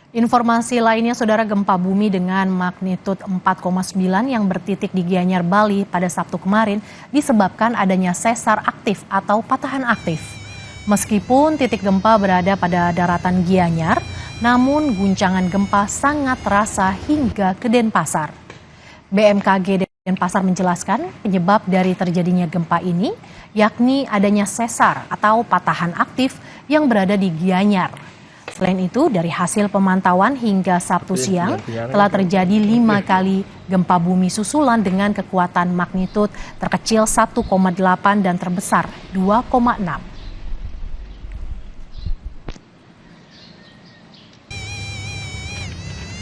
Informasi lainnya, saudara, gempa bumi dengan magnitud 4,9 yang bertitik di Gianyar, Bali pada Sabtu kemarin disebabkan adanya sesar aktif atau patahan aktif. Meskipun titik gempa berada pada daratan Gianyar, namun guncangan gempa sangat terasa hingga ke Denpasar. BMKG Denpasar menjelaskan penyebab dari terjadinya gempa ini yakni adanya sesar atau patahan aktif yang berada di Gianyar. Selain itu, dari hasil pemantauan hingga Sabtu siang telah terjadi 5 kali gempa bumi susulan dengan kekuatan magnitud terkecil 1,8 dan terbesar 2,6.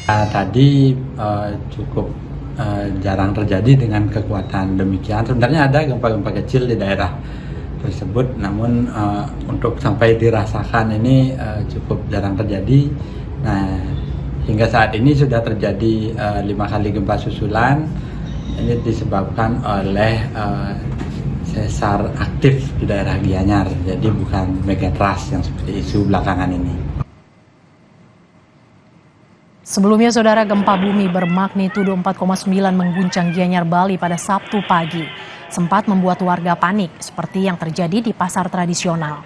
Tadi cukup jarang terjadi dengan kekuatan demikian. Sebenarnya ada gempa-gempa kecil di daerah tersebut, namun untuk sampai dirasakan ini cukup jarang terjadi. Nah, hingga saat ini sudah terjadi 5 kali gempa susulan. Ini disebabkan oleh sesar aktif di daerah Gianyar, jadi bukan megatrust yang seperti isu belakangan ini. Sebelumnya, saudara, gempa bumi bermagnitudo 4,9 mengguncang Gianyar, Bali pada Sabtu pagi. Sempat membuat warga panik seperti yang terjadi di pasar tradisional.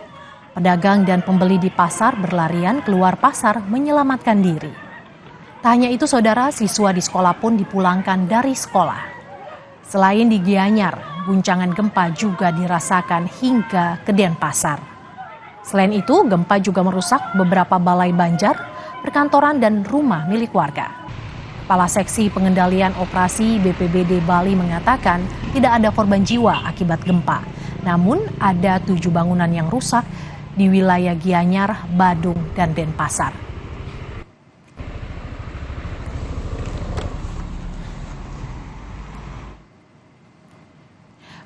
Pedagang dan pembeli di pasar berlarian keluar pasar menyelamatkan diri. Tak hanya itu, saudara, siswa di sekolah pun dipulangkan dari sekolah. Selain di Gianyar, guncangan gempa juga dirasakan hingga ke Denpasar. Selain itu, gempa juga merusak beberapa balai banjar, perkantoran dan rumah milik warga. Kepala Seksi Pengendalian Operasi BPBD Bali mengatakan tidak ada korban jiwa akibat gempa. Namun ada 7 bangunan yang rusak di wilayah Gianyar, Badung, dan Denpasar.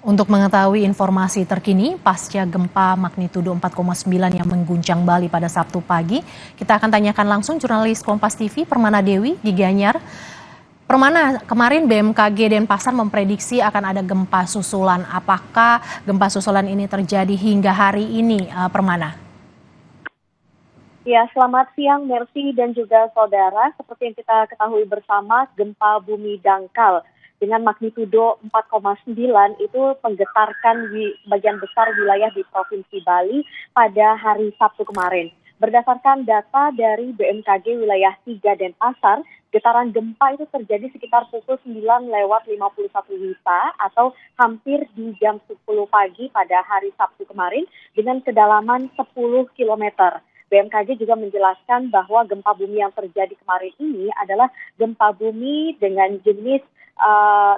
Untuk mengetahui informasi terkini pasca gempa magnitudo 4,9 yang mengguncang Bali pada Sabtu pagi, kita akan tanyakan langsung jurnalis Kompas TV Permana Dewi di Gianyar. Permana, kemarin BMKG Denpasar memprediksi akan ada gempa susulan. Apakah gempa susulan ini terjadi hingga hari ini, Permana? Ya, selamat siang Mercy dan juga saudara. Seperti yang kita ketahui bersama, gempa bumi dangkal dengan magnitudo 4,9 itu menggetarkan di bagian besar wilayah di Provinsi Bali pada hari Sabtu kemarin. Berdasarkan data dari BMKG wilayah 3 Denpasar, getaran gempa itu terjadi sekitar pukul 9:51 WITA atau hampir di jam 10 pagi pada hari Sabtu kemarin dengan kedalaman 10 km. BMKG juga menjelaskan bahwa gempa bumi yang terjadi kemarin ini adalah gempa bumi dengan jenis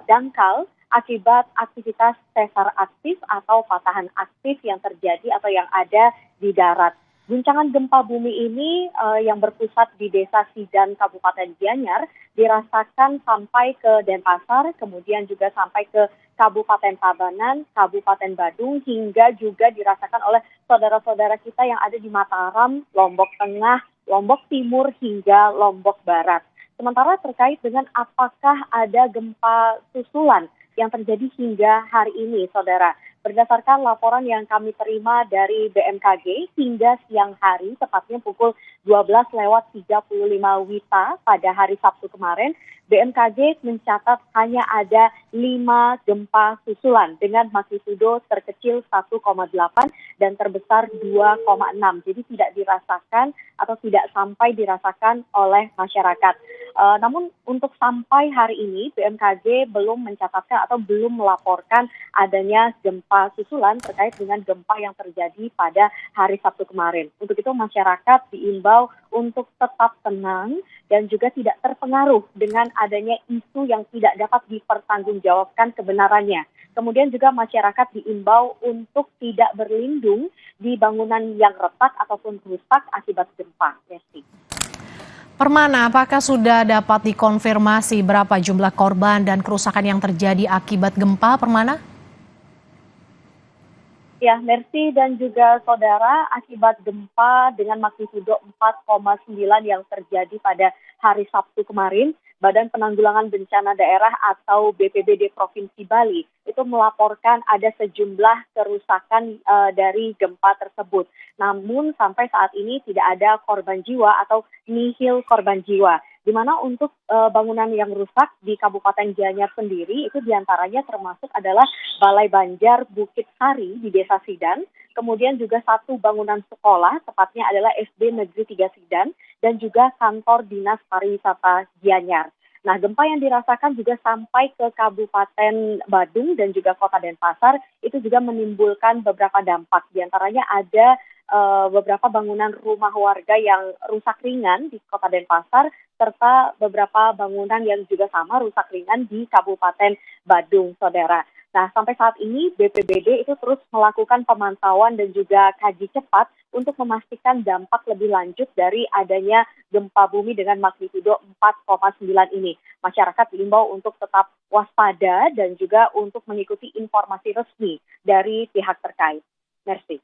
dangkal akibat aktivitas sesar aktif atau patahan aktif yang terjadi atau yang ada di darat. Guncangan gempa bumi ini yang berpusat di Desa Sidan, Kabupaten Gianyar, dirasakan sampai ke Denpasar, kemudian juga sampai ke Kabupaten Tabanan, Kabupaten Badung, hingga juga dirasakan oleh saudara-saudara kita yang ada di Mataram, Lombok Tengah, Lombok Timur, hingga Lombok Barat. Sementara terkait dengan apakah ada gempa susulan yang terjadi hingga hari ini, saudara. Berdasarkan laporan yang kami terima dari BMKG hingga siang hari, tepatnya pukul 12:35 WITA pada hari Sabtu kemarin, BMKG mencatat hanya ada 5 gempa susulan dengan magnitudo terkecil 1,8 dan terbesar 2,6. Jadi tidak dirasakan atau tidak sampai dirasakan oleh masyarakat. Namun untuk sampai hari ini BMKG belum mencatatkan atau belum melaporkan adanya gempa susulan terkait dengan gempa yang terjadi pada hari Sabtu kemarin. Untuk itu masyarakat diimbau untuk tetap tenang dan juga tidak terpengaruh dengan adanya isu yang tidak dapat dipertanggungjawabkan kebenarannya. Kemudian juga masyarakat diimbau untuk tidak berlindung di bangunan yang retak ataupun rusak akibat gempa. Permana, apakah sudah dapat dikonfirmasi berapa jumlah korban dan kerusakan yang terjadi akibat gempa, Permana? Ya, Mercy dan juga saudara, akibat gempa dengan magnitudo 4,9 yang terjadi pada hari Sabtu kemarin, Badan Penanggulangan Bencana Daerah atau BPBD Provinsi Bali itu melaporkan ada sejumlah kerusakan dari gempa tersebut. Namun sampai saat ini tidak ada korban jiwa atau nihil korban jiwa. Di mana untuk bangunan yang rusak di Kabupaten Gianyar sendiri itu diantaranya termasuk adalah Balai Banjar Bukit Sari di Desa Sidan, kemudian juga satu bangunan sekolah, tepatnya adalah SD Negeri 3 Sidan, dan juga kantor Dinas Pariwisata Gianyar. Nah, gempa yang dirasakan juga sampai ke Kabupaten Badung dan juga Kota Denpasar itu juga menimbulkan beberapa dampak. Di antaranya ada beberapa bangunan rumah warga yang rusak ringan di Kota Denpasar, serta beberapa bangunan yang juga sama rusak ringan di Kabupaten Badung, Saudara. Nah, sampai saat ini BPBD itu terus melakukan pemantauan dan juga kaji cepat untuk memastikan dampak lebih lanjut dari adanya gempa bumi dengan magnitudo 4,9 ini. Masyarakat diimbau untuk tetap waspada dan juga untuk mengikuti informasi resmi dari pihak terkait. Merci.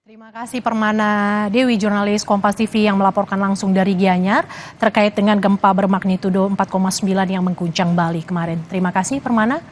Terima kasih Permana Dewi, jurnalis Kompas TV yang melaporkan langsung dari Gianyar terkait dengan gempa bermagnitudo 4,9 yang mengguncang Bali kemarin. Terima kasih Permana.